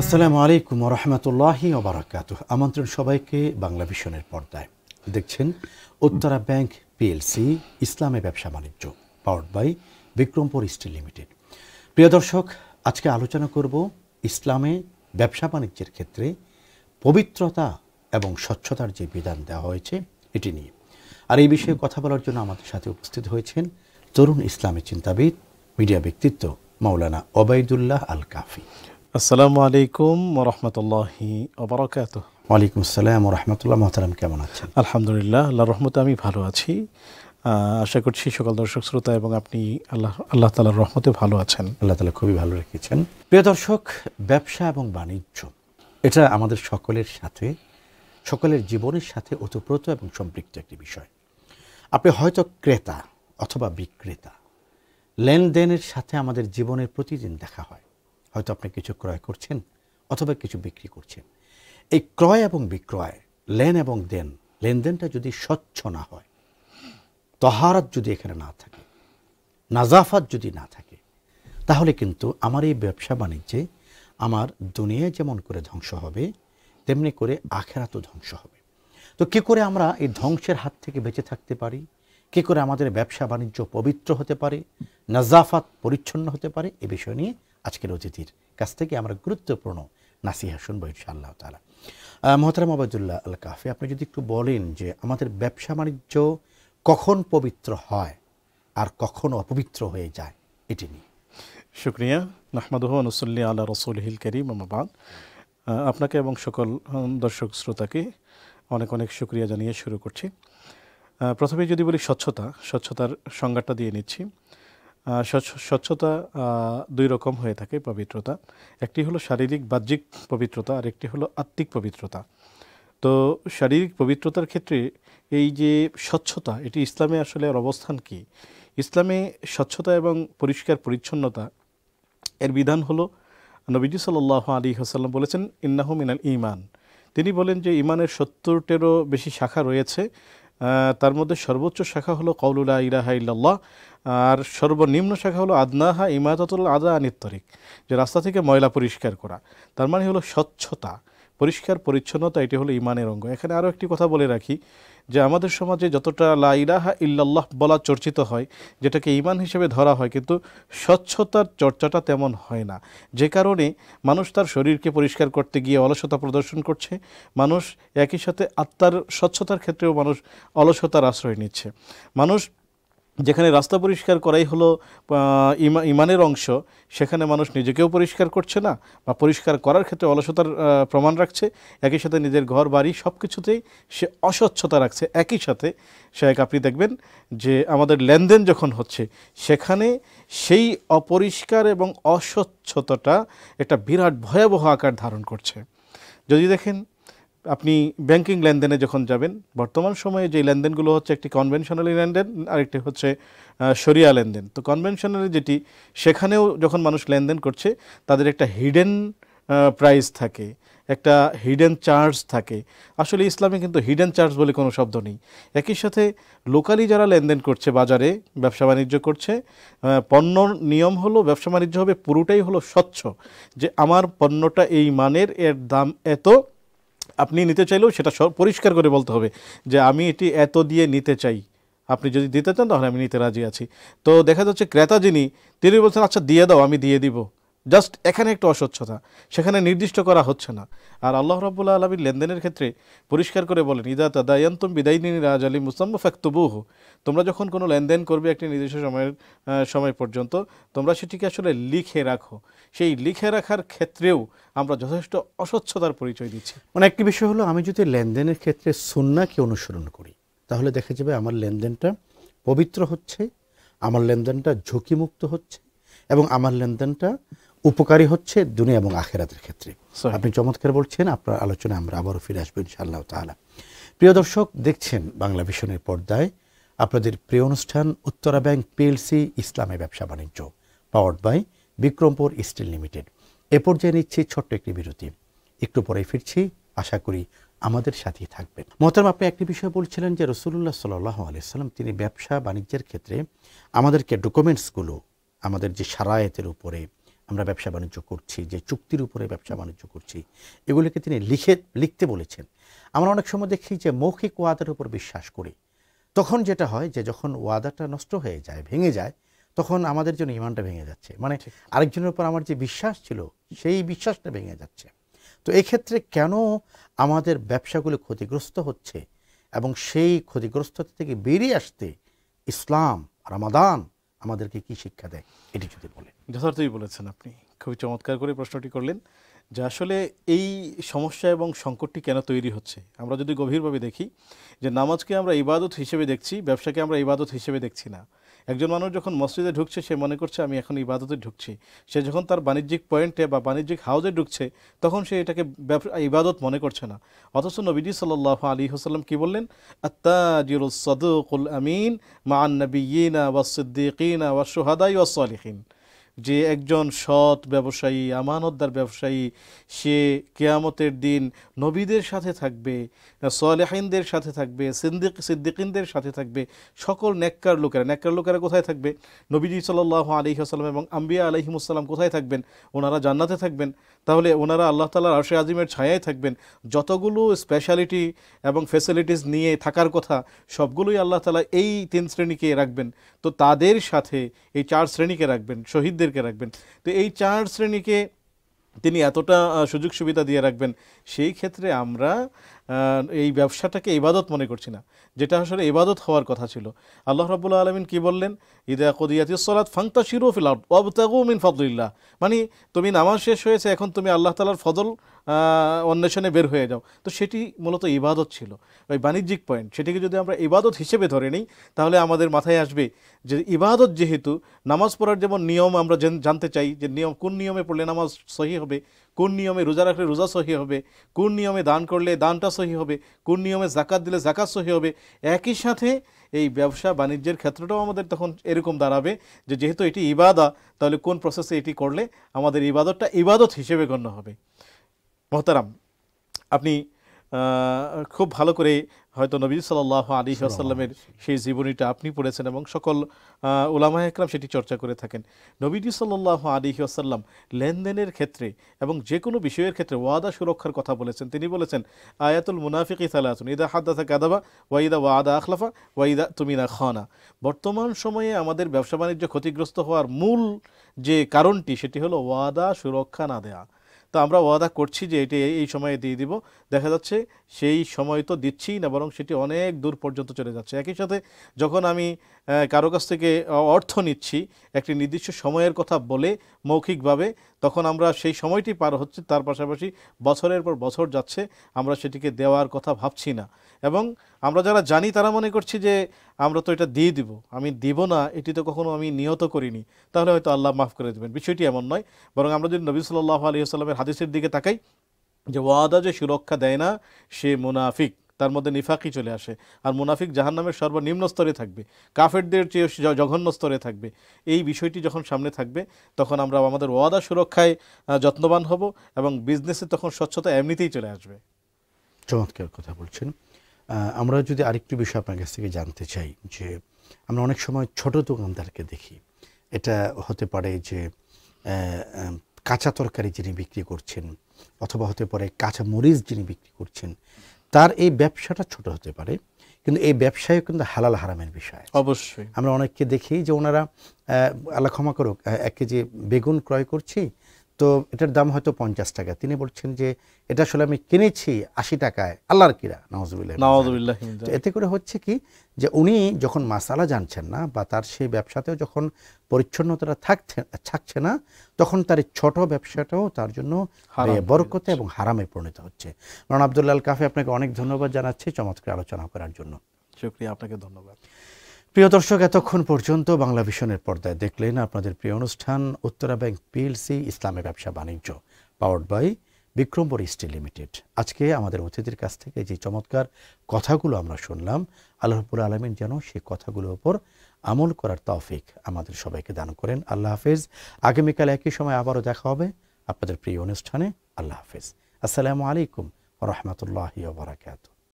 আসসালামু আলাইকুম ওয়া রাহমাতুল্লাহি ওয়া বারাকাতুহু। আমন্ত্রণ সবাইকে বাংলা ভিশনের পর্দায়। দেখছেন উত্তরা ব্যাংক পিএলসি ইসলামে ব্যবসা বাণিজ্য, powered by Bikrampur steel limited. প্রিয় দর্শক, আজকে আলোচনা করব ইসলামে ব্যবসা বাণিজ্যের ক্ষেত্রে পবিত্রতা এবং স্বচ্ছতার যে বিধান দেওয়া হয়েছে এটি নিয়ে। আর এই বিষয়ে কথা বলার জন্য আমাদের সাথে উপস্থিত হয়েছেন তরুণ ইসলামী চিন্তাবিদ, মিডিয়া ব্যক্তিত্ব মাওলানা ওবায়দুল্লাহ আল কাফি। আসসালামু আলাইকুম ওয়া রাহমাতুল্লাহি ওয়া বারাকাতুহু। ওয়ালাইকুম আসসালাম ওয়া রাহমাতুল্লাহ। মোহতারাম, কেমন আছেন? আলহামদুলিল্লাহ, আল্লাহর রহমতে আমি ভালো আছি। আশা করছি সকল দর্শক শ্রোতা এবং আপনি আল্লাহ তাআলার রহমতে ভালো আছেন। আল্লাহ তাআলা খুবই ভালো রেখেছেন। প্রিয় দর্শক, ব্যবসা এবং বাণিজ্য এটা আমাদের সকলের জীবনের সাথে ওতপ্রোত এবং সম্পৃক্ত একটি বিষয়। আপনি হয়তো ক্রেতা অথবা বিক্রেতা, লেনদেনের সাথে আমাদের জীবনের প্রতিদিন দেখা হয়। হয়তো আপনি কিছু ক্রয় করছেন অথবা কিছু বিক্রি করছেন। এই ক্রয় এবং বিক্রয়, লেনদেনটা যদি স্বচ্ছ না হয়, তহারাত যদি এখানে না থাকে, নাজাফাত যদি না থাকে, তাহলে কিন্তু আমার এই ব্যবসা বাণিজ্যে আমার দুনিয়া যেমন করে ধ্বংস হবে, তেমনি করে আখিরাতও ধ্বংস হবে। তো কী করে আমরা এই ধ্বংসের হাত থেকে বেঁচে থাকতে পারি? কী করে আমাদের ব্যবসা বাণিজ্য পবিত্র হতে পারে, নাজাফাত পরিচ্ছন্ন হতে পারে, এ বিষয় নিয়ে আজকের অতিথির কাছ থেকে আমরা গুরুত্বপূর্ণ নাসিহা শুনবো ইনশাআল্লাহ তাআলা। মোহতারাম ওবায়দুল্লাহ আল কাফি, আপনি যদি একটু বলেন যে আমাদের ব্যবসা বাণিজ্য কখন পবিত্র হয় আর কখন অপবিত্র হয়ে যায়, এটি নিয়ে। শুকরিয়া। নাহমাদুহু ওয়া নুসাল্লি আলা রাসূলিহিল কারীম, আম্মা বাদ। আপনাকে এবং সকল দর্শক শ্রোতাকে অনেক অনেক শুকরিয়া জানিয়ে শুরু করছি। প্রথমে যদি বলি স্বচ্ছতার সংজ্ঞাটা দিয়ে নিচ্ছি। স্বচ্ছতা দুই রকম হয়ে থাকে পবিত্রতা। একটি হলো শারীরিক বাহ্যিক পবিত্রতা, আর একটি হলো আত্মিক পবিত্রতা। তো শারীরিক পবিত্রতার ক্ষেত্রে এই যে স্বচ্ছতা, এটি ইসলামে আসলে এর অবস্থান কি? ইসলামে স্বচ্ছতা এবং পরিষ্কার পরিচ্ছন্নতা এর বিধান হলো, নবীজি সাল্লাল্লাহু আলাইহি ওয়াসাল্লাম বলেছেন, ইন্নাহু মিনাল ঈমান। তিনি বলেন যে ঈমানের 70টেরও বেশি শাখা রয়েছে। তার মধ্যে সর্বোচ্চ শাখা হলো কাউলু লা ইলাহা ইল্লাল্লাহ, আর সর্বনিম্ন শাখা হলো আদনাহা ইমাতাতুল আযা আনিত তরিক, যে রাস্তা থেকে ময়লা পরিষ্কার করা। তার মানে হলো স্বচ্ছতা, পরিষ্কার পরিচ্ছন্নতা, এটি হলো ঈমানের অঙ্গ। এখানে আরও একটি কথা বলে রাখি যে আমাদের সমাজে যতটা লা ইলাহা ইল্লাল্লাহ বলা চর্চিত হয়, যেটাকে ঈমান হিসেবে ধরা হয়, কিন্তু স্বচ্ছতার চর্চাটা তেমন হয় না। যে কারণে মানুষ তার শরীরকে পরিষ্কার করতে গিয়ে অলসতা প্রদর্শন করছে। মানুষ একই সাথে আত্মার স্বচ্ছতার ক্ষেত্রেও মানুষ অলসতার আশ্রয় নিচ্ছে। মানুষ যেখানে রাস্তা পরিষ্কার করাই হলো ঈমানের অংশ, সেখানে মানুষ নিজেকেও পরিষ্কার করছে না, বা পরিষ্কার করার ক্ষেত্রে অলসতার প্রমাণ রাখছে। একই সাথে নিজের ঘর বাড়ি সব কিছুতেই সে অস্বচ্ছতা রাখছে। একই সাথে আপনি দেখবেন যে আমাদের লেনদেন যখন হচ্ছে, সেখানে সেই অপরিষ্কার এবং অস্বচ্ছতাটা একটা বিরাট ভয়াবহ আকার ধারণ করছে। যদি দেখেন, আপনি ব্যাংকিং লেনদেনে যখন যাবেন, বর্তমান সময়ে যে লেনদেনগুলো হচ্ছে, একটি কনভেনশনালি লেনদেন, আরেকটি হচ্ছে শরিয়া লেনদেন। তো কনভেনশনালি যেটি, সেখানেও যখন মানুষ লেনদেন করছে, তাদের একটা হিডেন প্রাইস থাকে, একটা হিডেন চার্জ থাকে। আসলে ইসলামে কিন্তু হিডেন চার্জ বলে কোনো শব্দ নেই। একই সাথে লোকালি যারা লেনদেন করছে, বাজারে ব্যবসা বাণিজ্য করছে, পণ্যর নিয়ম হলো ব্যবসা বাণিজ্য হবে পুরোটাই হলো স্বচ্ছ, যে আমার পণ্যটা এই মানের, এর দাম এত। আপনি নিতে চাইলেও সেটা পরিষ্কার করে বলতে হবে যে আমি এটি এত দিয়ে নিতে চাই, আপনি যদি দিতে চান তাহলে আমি নিতে রাজি আছি। তো দেখা যাচ্ছে ক্রেতা তিনি বলছেন আচ্ছা দিয়ে দাও, আমি দিয়ে দিব। জাস্ট এখানে একটু অস্বচ্ছতা, সেখানে নির্দিষ্ট করা হচ্ছে না। আর আল্লাহ রাব্বুল আলামিন লেনদেনের ক্ষেত্রে পরিষ্কার করে বলেন, ইদা তাদায়ানতুম বিদাইনিন ইলা আজালিন মুসাম্মা ফাকতুবুহু। তোমরা যখন কোনো লেনদেন করবে একটি নির্দিষ্ট সময় পর্যন্ত, তোমরা সেটিকে আসলে লিখে রাখো। সেই লিখে রাখার ক্ষেত্রেও আমরা যথেষ্ট অস্বচ্ছতার পরিচয় দিচ্ছি। মানে একটি বিষয় হলো, আমি যদি লেনদেনের ক্ষেত্রে সুন্নাহকে অনুসরণ করি, তাহলে দেখা যাবে আমার লেনদেনটা পবিত্র হচ্ছে, আমার লেনদেনটা ঝুঁকিমুক্ত হচ্ছে, এবং আমার লেনদেনটা উপকারী হচ্ছে দুনিয়া এবং আখিরাতের ক্ষেত্রে। আপনি চমৎকার বলছেন। আপনার আলোচনায় আমরা আবারও ফিরে আসবো ইনশাআল্লাহ তাআলা। প্রিয় দর্শক, দেখছেন বাংলা ভিশনের পর্দায় আপনাদের প্রিয় অনুষ্ঠান উত্তরা ব্যাংক পিএলসি ইসলামে ব্যবসা বাণিজ্য, powered by Bikrampur steel limited. এ পর্যায়ে নিচ্ছি ছোট্ট একটি বিরতি, একটু পরেই ফিরছি। আশা করি আমাদের সাথেই থাকবেন। মোহতারাম, আপনি একটি বিষয় বলছিলেন যে রাসূলুল্লাহ সাল্লাল্লাহু আলাইহি ওয়াসাল্লাম তিনি ব্যবসা বাণিজ্যের ক্ষেত্রে আমাদেরকে ডকুমেন্টসগুলো, আমাদের যে শারায়েতের উপরে আমরা ব্যবসা বাণিজ্য করছি, যে চুক্তির উপরে ব্যবসা বাণিজ্য করছি, এগুলোকে তিনি লিখতে বলেছেন। আমরা অনেক সময় দেখি যে মৌখিক ওয়াদার উপর বিশ্বাস করি, তখন যেটা হয় যে যখন ওয়াদাটা নষ্ট হয়ে যায়, ভেঙে যায়, তখন আমাদের জন্য ইমানটা ভেঙে যাচ্ছে, মানে আরেকজনের উপর আমার যে বিশ্বাস ছিল সেই বিশ্বাসটা ভেঙে যাচ্ছে। তো এই ক্ষেত্রে কেন আমাদের ব্যবসাগুলো ক্ষতিগ্রস্ত হচ্ছে এবং সেই ক্ষতিগ্রস্ততা থেকে বেরিয়ে আসতে ইসলাম, রমাদান আমাদেরকে কি শিক্ষা দেয়, এটি যদি বলেন। যথার্থই বলেছেন আপনি, খুবই চমৎকার করে প্রশ্নটি করলেন যে আসলে এই সমস্যা এবং সংকটটি কেন তৈরি হচ্ছে। আমরা যদি গভীরভাবে দেখি যে নামাজকে আমরা ইবাদত হিসেবে দেখছি, ব্যবসাকে আমরা ইবাদত হিসেবে দেখছি না। একজন মানুষ যখন মসজিদে ঢুকছে সে মনে করছে আমি এখন ইবাদতে ঢুকছি। সে যখন তার বাণিজ্যিক পয়েন্টে বা বাণিজ্যিক হাউজে ঢুকছে তখন সে এটাকে ইবাদত মনে করছে না। অথচ নবীজি সাল্লাল্লাহু আলাইহি ওয়াসাল্লাম কি বললেন, আত-তাজিরুস সাদুকুল আমিন মা'আন নাবিয়্যিনা ওয়াস সিদ্দীকিনা ওয়াশ শুহাদাই ওয়াস সালিহিন, যে একজন সৎ ব্যবসায়ী, আমানতদার ব্যবসায়ী, সে কিয়ামতের দিন নবীদের সাথে থাকবে, সালেহিনদের সাথে থাকবে, সিদ্দিকিনদের সাথে থাকবে, সকল নেককার লোকেরা কোথায় থাকবে? নবীজি সাল্লাল্লাহু আলাইহি ওয়াসাল্লাম এবং আম্বিয়া আলাইহিমুস সালাম কোথায় থাকবেন? ওনারা জান্নাতে থাকবেন। তাহলে ওনারা আল্লাহ তাআলার আরশে আজিমের ছায়ায় থাকবেন। যতগুলো স্পেশালিটি এবং ফ্যাসিলিটিস নিয়ে থাকার কথা সবগুলোই আল্লাহ তাআলা এই 3 শ্রেণীকে রাখবেন। তো তাদের সাথে এই 4 শ্রেণীকে রাখবেন, শহীদদেরকে রাখবেন। তো এই 4 শ্রেণীকে তিনি এতটা সুযোগ সুবিধা দিয়ে রাখবেন, সেই ক্ষেত্রে আমরা এই ব্যবসাটাকে ইবাদত মনে করছি না, যেটা আসলে ইবাদত হওয়ার কথা ছিল। আল্লাহ রাব্বুল আলামিন কি বললেন, ইদা কুদিয়াতিস সালাত ফান্তাশিরু ফিল আরদ ওয়াবতাগু মিন ফাদলিল্লাহ, মানে তুমি নামাজ শেষ হয়েছে, এখন তুমি আল্লাহ তাআলার ফজল অন্বেষণে বের হয়ে যাও। তো সেটি মূলত ইবাদত ছিল, ওই বাণিজ্যিক পয়েন্ট। সেটিকে যদি আমরা ইবাদত হিসেবে ধরে নিই তাহলে আমাদের মাথায় আসবে যে ইবাদত যেহেতু, নামাজ পড়ার যেমন নিয়ম আমরা জানতে চাই যে কোন নিয়মে পড়লে নামাজ সহি হবে, কোন নিয়মে রোজা রাখলে রোজা সহি হবে, কোন নিয়মে দান করলে দানটা সহি হবে, কোন নিয়মে যাকাত দিলে যাকাত সহি হবে, একই সাথে এই ব্যবসা বাণিজ্যের ক্ষেত্রটাও আমাদের তখন এরকম দাঁড়াবে যে যেহেতু এটি ইবাদত, তাহলে কোন প্রসেসে এটি করলে আমাদের ইবাদতটা ইবাদত হিসেবে গণ্য হবে। মোহতারাম, আপনি খুব ভালো করে হয়তো নবী সাল্লাল্লাহু আলাইহি ওয়াসাল্লামের সেই জীবনীটা আপনি পড়েছেন এবং সকল উলামায়ে কেরাম সেটি চর্চা করে থাকেন। নবীজি সাল্লাল্লাহু আলাইহি ওয়াসাল্লাম লেনদেনের ক্ষেত্রে এবং যে কোনো বিষয়ের ক্ষেত্রে ওয়াদা সুরক্ষার কথা বলেছেন। তিনি বলেছেন, আয়াতুল মুনাফিকি সালাসুন, ইদা হাদাসা কাযাবা ওয়া ইদা ওয়াদা আখলাফা ওয়া ইদা তুমিনা খানা। বর্তমান সময়ে আমাদের ব্যবসা বাণিজ্য ক্ষতিগ্রস্ত হওয়ার মূল যে কারণটি সেটি হলো ওয়াদা সুরক্ষা না দেয়া। তো আমরা ওয়াদা করছি যে এটি এই সময়ে দিয়ে দিব, দেখা যাচ্ছে সেই সময় তো দিচ্ছিই না, বরং সেটি অনেক দূর পর্যন্ত চলে যাচ্ছে। একই সাথে যখন আমি কারো কাছ থেকে অর্থ নিচ্ছি একটি নির্দিষ্ট সময়ের কথা বলে মৌখিকভাবে, তখন আমরা সেই সময়টি পার হচ্ছে, তার পাশাপাশি বছরের পর বছর যাচ্ছে, আমরা সেটিকে দেওয়ার কথা ভাবছি না। এবং আমরা যারা জানি তারা মনে করছি যে আমরা তো এটা দিয়ে দিব, আমি দিব না এটি তো কখনো আমি নিয়ত করিনি, তাহলে হয়তো আল্লাহ মাফ করে দেবেন। বিষয়টি এমন নয়, বরং আমরা যদি নবী সাল্লাল্লাহু আলাইহি ওয়াসাল্লামের হাদিসের দিকে তাকাই যে ওয়াদা যে সুরক্ষা দেয় না সে মুনাফিক, তার মধ্যে নিফাকি চলে আসে। আর মুনাফিক জাহান্নামের সর্বনিম্ন স্তরে থাকবে, কাফেরদের চেয়ে জঘন্য স্তরে থাকবে। এই বিষয়টি যখন সামনে থাকবে তখন আমরা আমাদের ওয়াদা সুরক্ষায় যত্নবান হব এবং বিজনেসে তখন স্বচ্ছতা এমনিতেই চলে আসবে। চমৎকার কথা বলছেন। আমরা যদি আরেকটু বিষয় আপনার কাছ থেকে জানতে চাই যে আমরা অনেক সময় ছোট দোকানদারকে দেখি, এটা হতে পারে যে কাঁচা তরকারি যিনি বিক্রি করছেন অথবা হতে পারে কাঁচা মরিচ যিনি বিক্রি করছেন, তার এই ব্যবসাটা ছোট হতে পারে, কিন্তু এই ব্যবসায় কিন্তু হালাল হারামের বিষয়। অবশ্যই আমরা অনেককে দেখি যে ওনারা আল্লাহ ক্ষমা করুক 1 কেজি বেগুন ক্রয় করছি, তো এটার দাম হয়তো 50 টাকা, তিনি বলছেন যে এটা আসলে আমি কিনেছি 80 টাকায়, আল্লাহর কিরা, নাউযুবিল্লাহ। এতে করে হচ্ছে কি যে উনি যখন মাসালা জানছেন না বা তার সেই ব্যবসাতেও যখন পরিচ্ছন্নতাটা থাকছে না, তখন তার এই ছোট ব্যবসাটাও তার জন্য বরকতে এবং হারামে পরিণত হচ্ছে। মাওলানা আব্দুল্লাহ আল কাফি, আপনাকে অনেক ধন্যবাদ জানাচ্ছি চমৎকার আলোচনা করার জন্য। শুকরিয়া, আপনাকে ধন্যবাদ। প্রিয় দর্শক, এতক্ষণ পর্যন্ত বাংলা ভিশনের পর্দায় দেখলেন আপনাদের প্রিয় অনুষ্ঠান উত্তরা ব্যাংক পিএলসি ইসলামী ব্যবসা বাণিজ্য, powered by Bikrampur steel limited. আজকে আমাদের অতিথির কাছ থেকে যে চমৎকার কথাগুলো আমরা শুনলাম, আল্লাহ রাব্বুল আলামিন যেন সেই কথাগুলোর উপর আমল করার তৌফিক আমাদের সবাইকে দান করেন। আল্লাহ হাফেজ। আগামীকাল একই সময় আবারও দেখা হবে আপনাদের প্রিয় অনুষ্ঠানে। আল্লাহ হাফেজ। আসসালামু আলাইকুম ওয়া রাহমাতুল্লাহি ওয়া বারাকাতুহু।